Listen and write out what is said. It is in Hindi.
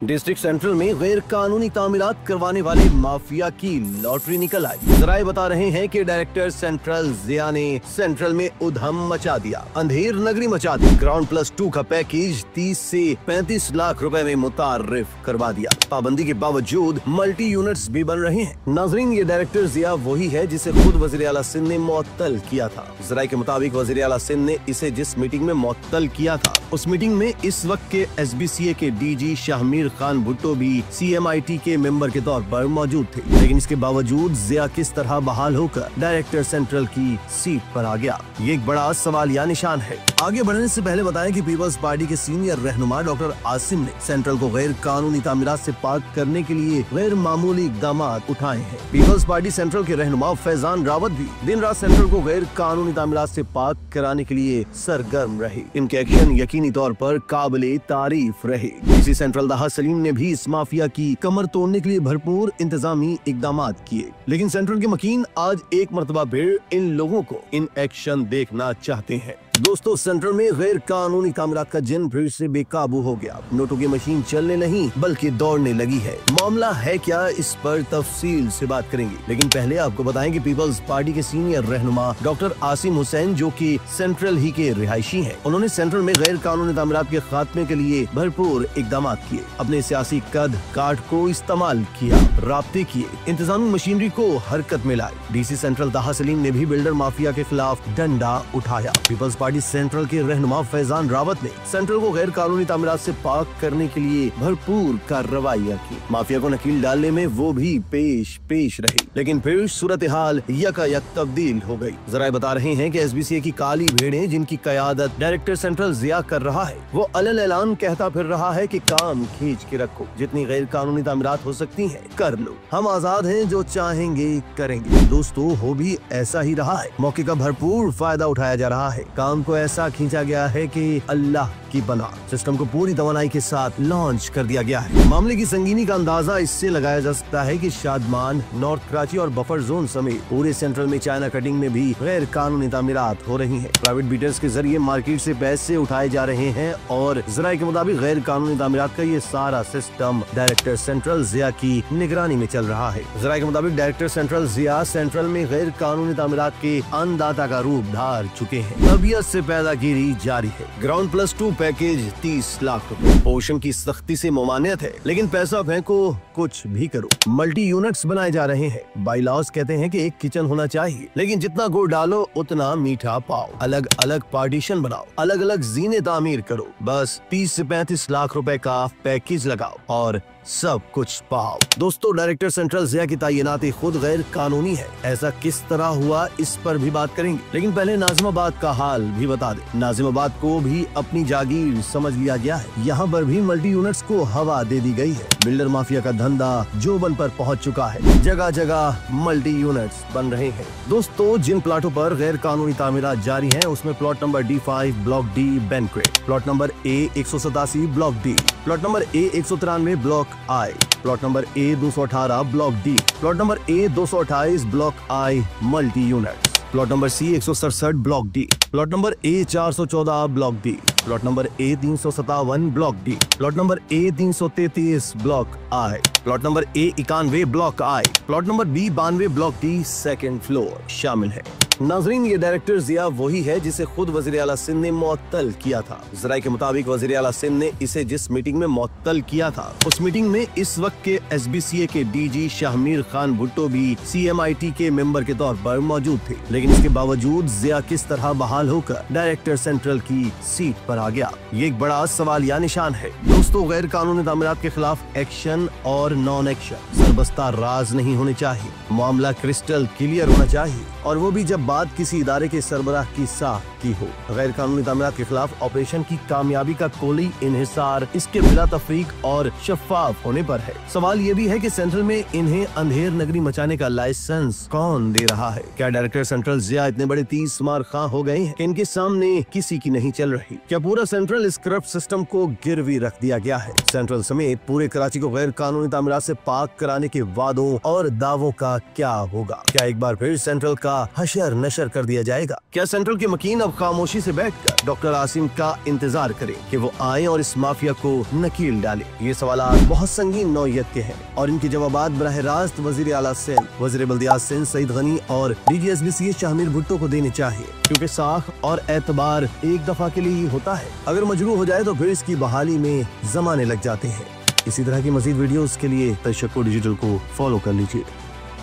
डिस्ट्रिक्ट सेंट्रल में गैर कानूनी तामीरात करवाने वाले माफिया की लॉटरी निकल आई। जराए बता रहे हैं कि डायरेक्टर सेंट्रल जिया ने सेंट्रल में उधम मचा दिया, अंधेर नगरी मचा दी। ग्राउंड +2 का पैकेज 30 से 35 लाख रुपए में मुतारिफ करवा दिया। पाबंदी के बावजूद मल्टी यूनिट्स भी बन रहे हैं। नाजरीन, ये डायरेक्टर जिया वही है जिसे खुद वजीर आला सिंध ने मुअत्तल किया था। जराए के मुताबिक वजीर आला सिंध ने इसे जिस मीटिंग में मुअत्तल किया था, उस मीटिंग में इस वक्त के SBCA के DG शाहमीर खान भुट्टो भी CMIT के मेंबर के तौर पर मौजूद थे। लेकिन इसके बावजूद जिया किस तरह बहाल होकर डायरेक्टर सेंट्रल की सीट पर आ गया, ये एक बड़ा सवालिया निशान है। आगे बढ़ने से पहले बताएं कि पीपल्स पार्टी के सीनियर रहनुमा डॉक्टर आसिम ने सेंट्रल को गैर कानूनी तामीरात से पाक करने के लिए गैर मामूली इकदाम उठाए हैं। पीपल्स पार्टी सेंट्रल के रहनुमा फैजान रावत भी दिन रात सेंट्रल को गैर कानूनी तामीरात से पाक कराने के लिए सरगर्म रहे। इनके एक्शन यकीनी तौर पर काबिले तारीफ रहे। इसी सेंट्रल दाहा सलीम ने भी इस माफिया की कमर तोड़ने के लिए भरपूर इंतजामी इकदाम किए। लेकिन सेंट्रल के मकीन आज एक मर्तबा फिर इन लोगों को इन एक्शन देखना चाहते हैं। दोस्तों, सेंट्रल में गैर कानूनी तामीरात का जिन फिर से बेकाबू हो गया। नोटों की मशीन चलने नहीं बल्कि दौड़ने लगी है। मामला है क्या, इस पर तफसील से बात करेंगे। लेकिन पहले आपको बताएं कि पीपल्स पार्टी के सीनियर रहनुमा डॉक्टर आसिम हुसैन, जो कि सेंट्रल ही के रिहायशी हैं, उन्होंने सेंट्रल में गैर कानूनी तामीरात के खात्मे के लिए भरपूर इकदाम किए। अपने सियासी कद काट को इस्तेमाल किया, राब्ते किए, इंतजामी मशीनरी को हरकत में लाए। DC सेंट्रल दाहा सलीम ने भी बिल्डर माफिया के खिलाफ डंडा उठाया। पीपल्स पार्टी सेंट्रल के रहनुमा फैजान रावत ने सेंट्रल को गैर कानूनी तामीरात से पाक करने के लिए भरपूर कार्रवाइयाँ की। माफिया को नकील डालने में वो भी पेश रहे। लेकिन फिर सूरत हाल यकायक तब्दील हो गई। जराए बता रहे हैं कि SBCA की काली भेड़ें, जिनकी कयादत डायरेक्टर सेंट्रल जिया कर रहा है, वो अलल ऐलान कहता फिर रहा है कि काम खींच के रखो, जितनी गैर कानूनी तामीरात हो सकती हैं कर लो, हम आजाद हैं, जो चाहेंगे करेंगे। दोस्तों, हो भी ऐसा ही रहा है। मौके का भरपूर फायदा उठाया जा रहा है। काम को ऐसा खींचा गया है कि अल्लाह की बना सिस्टम को पूरी तवानाई के साथ लॉन्च कर दिया गया है। मामले की संगीनी का अंदाजा इससे लगाया जा सकता है कि शादमान, नॉर्थ कराची और बफर जोन समेत पूरे सेंट्रल में चाइना कटिंग में भी गैर कानूनी तामीरात हो रही हैं। प्राइवेट बीटर्स के जरिए मार्केट से पैसे उठाए जा रहे हैं और जराये के मुताबिक गैर कानूनी तामीरात का ये सारा सिस्टम डायरेक्टर सेंट्रल जिया की निगरानी में चल रहा है। जराये के मुताबिक डायरेक्टर सेंट्रल जिया सेंट्रल में गैर कानूनी तामीरात के अन्नदाता का रूप धार चुके हैं। तबीयत से पैदागिरी जारी है। ग्राउंड +2 पैकेज 30 लाख रुपए। पोषण की सख्ती से ममानियत है, लेकिन पैसा फेंको, कुछ भी करो। मल्टी यूनिट्स बनाए जा रहे हैं। बाईलॉज कहते हैं कि एक किचन होना चाहिए, लेकिन जितना गुड़ डालो उतना मीठा पाओ। अलग अलग पार्टीशन बनाओ, अलग अलग जीने तामीर करो। बस 30 से 35 लाख रुपए का पैकेज लगाओ और सब कुछ पाओ। दोस्तों, डायरेक्टर सेंट्रल जिया की तैनाती खुद गैर कानूनी है। ऐसा किस तरह हुआ, इस पर भी बात करेंगे। लेकिन पहले नाजिमाबाद का हाल भी बता दें। नाजिमाबाद को भी अपनी जागीर समझ लिया गया है। यहाँ पर भी मल्टी यूनिट्स को हवा दे दी गई है। बिल्डर माफिया का धंधा जोबन पर पहुँच चुका है। जगह जगह मल्टी यूनिट्स बन रहे हैं। दोस्तों, जिन प्लाटों पर गैर कानूनी तामीरात जारी है, उसमें plot number D5 block D banquet, plot number A187 block D, plot number A193 block I, plot number A218 block D, plot number A228 block I multi unit, plot number C167 block D, plot number A414 block D, plot number A357 block D, plot number A333 block I, plot number A91 block I, plot number B92 block D second floor शामिल है। नाजरीन, ये डायरेक्टर जिया वही है जिसे खुद वजीर आला सिंध ने मुअत्तल किया था। जराये के मुताबिक वजीर आला सिंध ने इसे जिस मीटिंग में मुअत्तल किया था, उस मीटिंग में इस वक्त के SBCA के DG शाहमीर खान भुट्टो भी CMIT के मेंबर के तौर पर मौजूद थे। लेकिन इसके बावजूद जिया किस तरह बहाल होकर डायरेक्टर सेंट्रल की सीट पर आ गया, ये एक बड़ा सवालिया निशान है। दोस्तों, गैर कानूनी तामीरात के खिलाफ एक्शन और नॉन एक्शन सरबस्ता राज नहीं होने चाहिए। मामला क्रिस्टल क्लियर होना चाहिए, और वो भी जब बात किसी इदारे के सरबराह की साख की हो। गैर कानूनी तामीरात के खिलाफ ऑपरेशन की कामयाबी का कोली इन्हिसार इसके बिला तफरीक और शफाफ होने पर है। सवाल ये भी है कि सेंट्रल में इन्हें अंधेर नगरी मचाने का लाइसेंस कौन दे रहा है? क्या डायरेक्टर सेंट्रल जिया इतने बड़े 30 मार खां हो गए हैं कि इनके सामने किसी की नहीं चल रही? क्या पूरा सेंट्रल इस करप्ट सिस्टम को गिरवी रख दिया गया है? सेंट्रल समेत पूरे कराची को गैर कानूनी तामीरात से पाक कराने के वादों और दावों का क्या होगा? क्या एक बार फिर सेंट्रल का हशर नशर कर दिया जाएगा? क्या सेंट्रल के मकीन अब खामोशी से बैठकर डॉक्टर आसिम का इंतजार करें कि वो आए और इस माफिया को नकील डाले? ये सवाल बहुत संगीन नौयत के हैं और इनके जवाबात बराह रास्त वजीर आला सिंध, वजीर बल्दियात सिंध सईद गनी और DGSBC शामिर भुट्टो को देने चाहिए, क्योंकि साख और एतबार एक दफा के लिए ही होता है। अगर मजरू हो जाए तो फिर इसकी बहाली में जमाने लग जाते हैं। इसी तरह की मजीद वीडियोस के लिए तशक्कुर डिजिटल को फॉलो कर लीजिए।